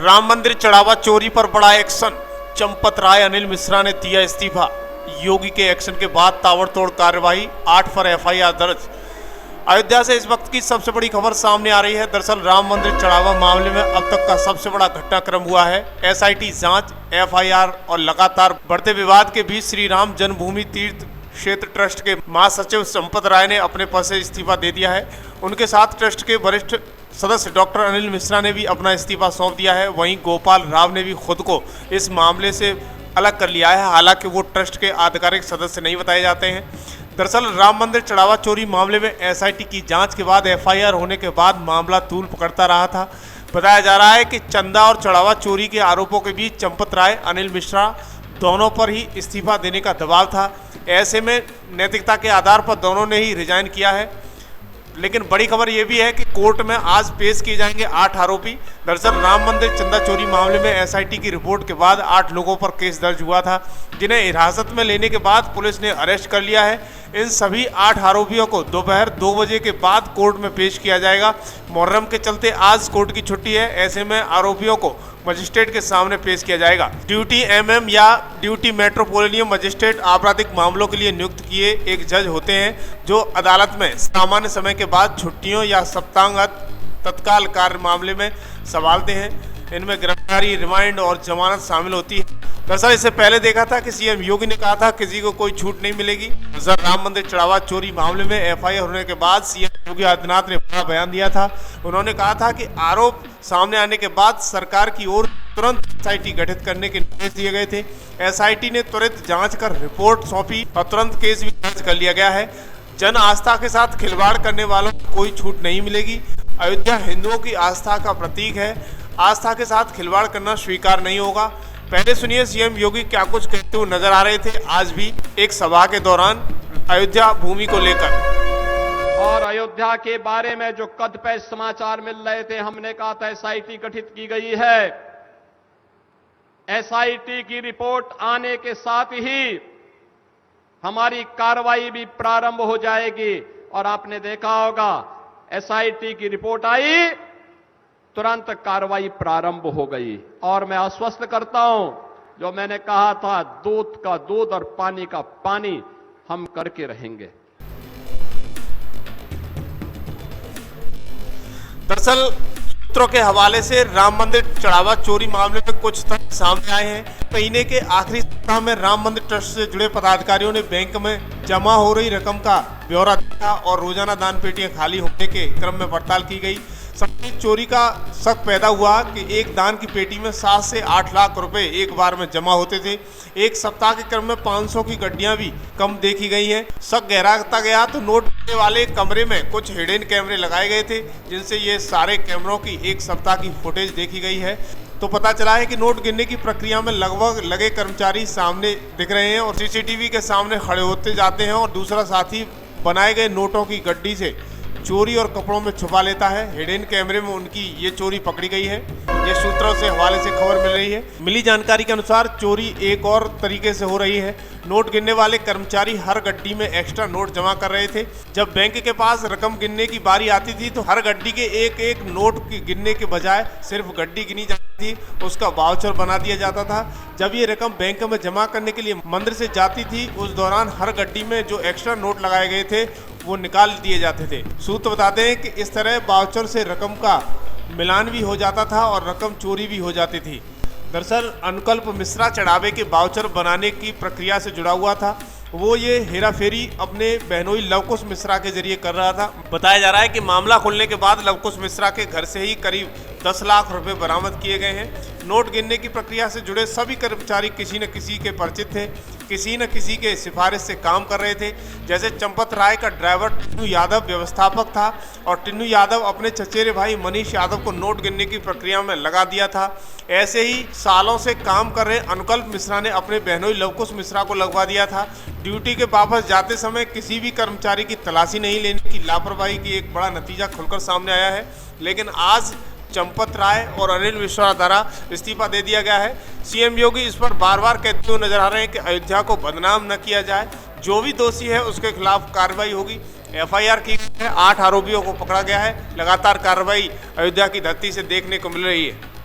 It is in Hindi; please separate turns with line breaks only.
राम मंदिर चढ़ावा चोरी पर बड़ा एक्शन। चंपत राय अनिल मिश्रा ने दिया इस्तीफा। योगी के एक्शन के बाद ताबड़तोड़ कार्यवाही, 8 पर एफआईआर दर्ज। अयोध्या से इस वक्त की सबसे बड़ी खबर सामने आ रही है। दरअसल राम मंदिर चढ़ावा मामले में अब तक का सबसे बड़ा घटनाक्रम हुआ है। एसआईटी जांच, एफआईआर और लगातार बढ़ते विवाद के बीच श्री राम जन्मभूमि तीर्थ क्षेत्र ट्रस्ट के महासचिव चंपत राय ने अपने पद से इस्तीफा दे दिया है। उनके साथ ट्रस्ट के वरिष्ठ सदस्य डॉक्टर अनिल मिश्रा ने भी अपना इस्तीफा सौंप दिया है। वहीं गोपाल राव ने भी खुद को इस मामले से अलग कर लिया है। हालांकि वो ट्रस्ट के आधिकारिक सदस्य नहीं बताए जाते हैं। दरअसल राम मंदिर चढ़ावा चोरी मामले में एसआईटी की जांच के बाद एफआईआर होने के बाद मामला तूल पकड़ता रहा था। बताया जा रहा है कि चंदा और चढ़ावा चोरी के आरोपों के बीच चंपत राय, अनिल मिश्रा दोनों पर ही इस्तीफा देने का दबाव था। ऐसे में नैतिकता के आधार पर दोनों ने ही रिजाइन किया है। लेकिन बड़ी खबर यह भी है कि कोर्ट में आज पेश किए जाएंगे 8 आरोपी। दरअसल राम मंदिर चंदा चोरी मामले में एसआईटी की रिपोर्ट के बाद 8 लोगों पर केस दर्ज हुआ था, जिन्हें हिरासत में लेने के बाद पुलिस ने अरेस्ट कर लिया है। इन सभी 8 आरोपियों को दोपहर 2 बजे के बाद कोर्ट में पेश किया जाएगा। मुहर्रम के चलते आज कोर्ट की छुट्टी है। ऐसे में आरोपियों को मजिस्ट्रेट के सामने पेश किया जाएगा। ड्यूटी एमएम या ड्यूटी मेट्रोपोलिटन मजिस्ट्रेट आपराधिक मामलों के लिए नियुक्त किए एक जज होते हैं, जो अदालत में सामान्य समय के बाद छुट्टियों या सप्ताहांत तत्काल कार्य मामले में संभालते हैं। इनमें गिरफ्तारी, रिमांड और जमानत शामिल होती है। दरअसल इससे पहले देखा था कि सीएम योगी ने कहा था किसी को कोई छूट नहीं मिलेगी। दरअसल राम मंदिर चढ़ावा चोरी मामले में एफआईआर होने के बाद सीएम योगी आदित्यनाथ ने बड़ा बयान दिया था। उन्होंने कहा था कि आरोप सामने आने के बाद सरकार की ओर तुरंत एसआईटी गठित करने के निर्देश दिए गए थे। एसआईटी ने त्वरित जांच कर रिपोर्ट सौंपी और तुरंत केस भी दर्ज कर लिया गया है। जन आस्था के साथ खिलवाड़ करने वालों को कोई छूट नहीं मिलेगी। अयोध्या हिंदुओं की आस्था का प्रतीक है। आस्था के साथ खिलवाड़ करना स्वीकार नहीं होगा। पहले सुनिए सीएम योगी क्या कुछ कहते हुए नजर आ रहे थे आज भी एक सभा के दौरान अयोध्या भूमि को लेकर।
और अयोध्या के बारे में जो कदपे समाचार मिल रहे थे, हमने कहा था एसआईटी गठित की गई है। एसआईटी की रिपोर्ट आने के साथ ही हमारी कार्रवाई भी प्रारंभ हो जाएगी। और आपने देखा होगा एसआईटी की रिपोर्ट आई, तुरंत कार्रवाई प्रारंभ हो गई। और मैं आश्वस्त करता हूं, जो मैंने कहा था दूध का दूध और पानी का पानी हम करके रहेंगे।
दरअसल सूत्रों के हवाले से राम मंदिर चढ़ावा चोरी मामले में कुछ तथ्य सामने आए हैं। महीने के आखिरी सप्ताह में राम मंदिर ट्रस्ट से जुड़े पदाधिकारियों ने बैंक में जमा हो रही रकम का ब्यौरा देखा और रोजाना दान पेटियां खाली होने के क्रम में पड़ताल की गई। सबकी चोरी का शक पैदा हुआ कि एक दान की पेटी में 7 से 8 लाख रुपए एक बार में जमा होते थे। एक सप्ताह के क्रम में 500 की गड्डियां भी कम देखी गई हैं। शक गहराता गया तो नोट गिनने वाले कमरे में कुछ हिडन कैमरे लगाए गए थे, जिनसे ये सारे कैमरों की एक सप्ताह की फुटेज देखी गई है। तो पता चला है कि नोट गिनने की प्रक्रिया में लगभग लगे कर्मचारी सामने दिख रहे हैं और सीसीटीवी के सामने खड़े होते जाते हैं और दूसरा साथी बनाए गए नोटों की गड्डी से चोरी और कपड़ों में छुपा लेता है। हिडन कैमरे में उनकी ये चोरी पकड़ी गई है। ये सूत्रों से हवाले से खबर मिल रही है। मिली जानकारी के अनुसार चोरी एक और तरीके से हो रही है। नोट गिनने वाले कर्मचारी हर गड्डी में एक्स्ट्रा नोट जमा कर रहे थे। जब बैंक के पास रकम गिनने की बारी आती थी तो हर गड्डी के एक एक नोट की गिनने के बजाय सिर्फ गड्डी गिनी जाती थी, उसका वाउचर बना दिया जाता था। जब ये रकम बैंक में जमा करने के लिए मंदिर से जाती थी, उस दौरान हर गड्डी में जो एक्स्ट्रा नोट लगाए गए थे वो निकाल दिए जाते थे। सूत्र बताते हैं कि इस तरह वाउचर से रकम का मिलान भी हो जाता था और रकम चोरी भी हो जाती थी। दरअसल अनुकल्प मिश्रा चढ़ावे के वाउचर बनाने की प्रक्रिया से जुड़ा हुआ था। वो ये हेराफेरी अपने बहनोई लवकुश मिश्रा के जरिए कर रहा था। बताया जा रहा है कि मामला खुलने के बाद लवकुश मिश्रा के घर से ही करीब 10 लाख रुपए बरामद किए गए हैं। नोट गिनने की प्रक्रिया से जुड़े सभी कर्मचारी किसी न किसी के परिचित थे, किसी न किसी के सिफारिश से काम कर रहे थे। जैसे चंपत राय का ड्राइवर टिन्नू यादव व्यवस्थापक था और टिन्नू यादव अपने चचेरे भाई मनीष यादव को नोट गिनने की प्रक्रिया में लगा दिया था। ऐसे ही सालों से काम कर रहे अनुकल्प मिश्रा ने अपने बहनोई लवकुश मिश्रा को लगवा दिया था। ड्यूटी के वापस जाते समय किसी भी कर्मचारी की तलाशी नहीं लेने की लापरवाही की एक बड़ा नतीजा खुलकर सामने आया है। लेकिन आज चंपत राय और अनिल मिश्रा द्वारा इस्तीफा दे दिया गया है। सीएम योगी इस पर बार बार कहते हुए नजर आ रहे हैं कि अयोध्या को बदनाम न किया जाए। जो भी दोषी है उसके खिलाफ कार्रवाई होगी। एफआईआर की है, 8 आरोपियों को पकड़ा गया है। लगातार कार्रवाई अयोध्या की धरती से देखने को मिल रही है।